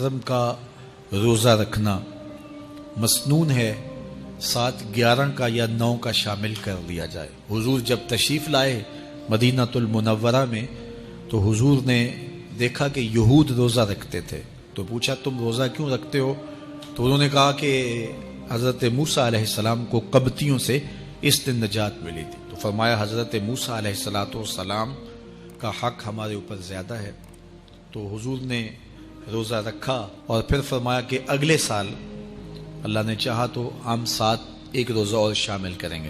محرم کا روزہ رکھنا مسنون ہے، 7، 11 کا یا 9 کا شامل کر دیا جائے۔ حضور جب تشریف لائے مدینہ المنورہ میں تو حضور نے دیکھا کہ یہود روزہ رکھتے تھے، تو پوچھا تم روزہ کیوں رکھتے ہو؟ تو انہوں نے کہا کہ حضرت موسیٰ علیہ السلام کو قبطیوں سے اس دن نجات ملی تھی۔ تو فرمایا حضرت موسیٰ علیہ السلام کا حق ہمارے اوپر زیادہ ہے، تو حضور نے روزہ رکھا اور پھر فرمایا کہ اگلے سال اللہ نے چاہا تو ہم 7 ایک روزہ اور شامل کریں گے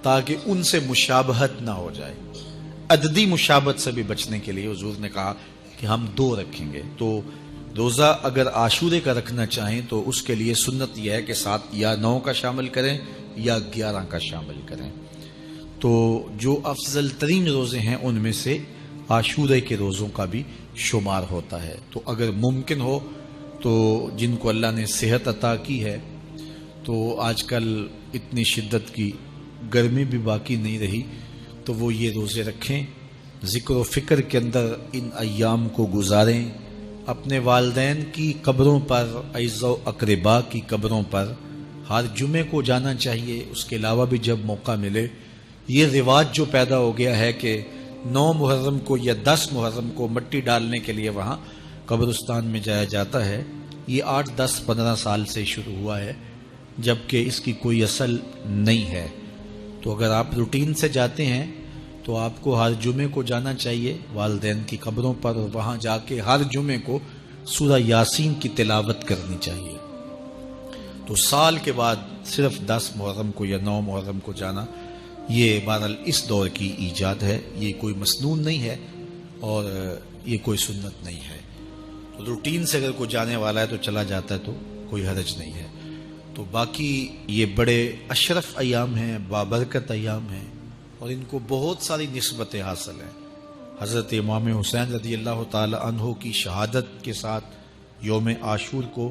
تاکہ ان سے مشابہت نہ ہو جائے۔ عددی مشابہت سے بھی بچنے کے لیے حضور نے کہا کہ ہم 2 رکھیں گے۔ تو روزہ اگر عاشورے کا رکھنا چاہیں تو اس کے لیے سنت یہ ہے کہ 7 یا 9 کا شامل کریں یا 11 کا شامل کریں۔ تو جو افضل ترین روزے ہیں ان میں سے عاشورے کے روزوں کا بھی شمار ہوتا ہے۔ تو اگر ممکن ہو تو جن کو اللہ نے صحت عطا کی ہے، تو آج کل اتنی شدت کی گرمی بھی باقی نہیں رہی، تو وہ یہ روزے رکھیں، ذکر و فکر کے اندر ان ایام کو گزاریں، اپنے والدین کی قبروں پر، اعزاء و اقرباء کی قبروں پر ہر جمعے کو جانا چاہیے۔ اس کے علاوہ بھی جب موقع ملے، یہ رواج جو پیدا ہو گیا ہے کہ 9 محرم کو یا 10 محرم کو مٹی ڈالنے کے لیے وہاں قبرستان میں جایا جاتا ہے، یہ 8، 10، 15 سال سے شروع ہوا ہے، جبکہ اس کی کوئی اصل نہیں ہے۔ تو اگر آپ روٹین سے جاتے ہیں تو آپ کو ہر جمعے کو جانا چاہیے والدین کی قبروں پر، اور وہاں جا کے ہر جمعے کو سورہ یاسین کی تلاوت کرنی چاہیے۔ تو سال کے بعد صرف 10 محرم کو یا 9 محرم کو جانا، یہ بہرحال اس دور کی ایجاد ہے، یہ کوئی مسنون نہیں ہے اور یہ کوئی سنت نہیں ہے۔ تو روٹین سے اگر کوئی جانے والا ہے تو چلا جاتا ہے تو کوئی حرج نہیں ہے۔ تو باقی یہ بڑے اشرف ایام ہیں، بابرکت ایام ہیں، اور ان کو بہت ساری نسبتیں حاصل ہیں۔ حضرت امام حسین رضی اللہ تعالی عنہ کی شہادت کے ساتھ یوم عاشور کو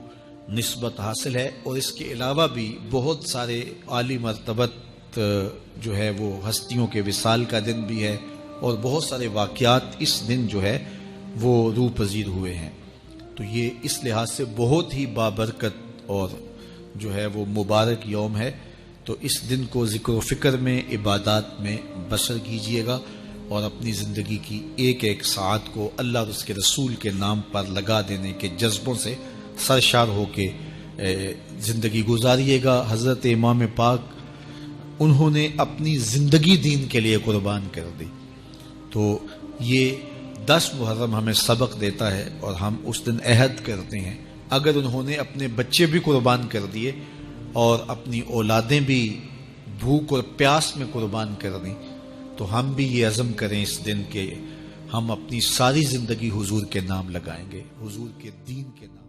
نسبت حاصل ہے، اور اس کے علاوہ بھی بہت سارے عالی مرتبت جو ہے وہ ہستیوں کے وصال کا دن بھی ہے، اور بہت سارے واقعات اس دن جو ہے وہ روح پذیر ہوئے ہیں۔ تو یہ اس لحاظ سے بہت ہی بابرکت اور جو ہے وہ مبارک یوم ہے۔ تو اس دن کو ذکر و فکر میں، عبادات میں بسر کیجئے گا، اور اپنی زندگی کی ایک ایک ساعت کو اللہ اور اس کے رسول کے نام پر لگا دینے کے جذبوں سے سرشار ہو کے زندگی گزاریے گا۔ حضرت امام پاک انہوں نے اپنی زندگی دین کے لیے قربان کر دی، تو یہ 10 محرم ہمیں سبق دیتا ہے، اور ہم اس دن عہد کرتے ہیں اگر انہوں نے اپنے بچے بھی قربان کر دیے اور اپنی اولادیں بھی بھوک اور پیاس میں قربان کر دیں، تو ہم بھی یہ عزم کریں اس دن کہ ہم اپنی ساری زندگی حضور کے نام لگائیں گے، حضور کے دین کے نام۔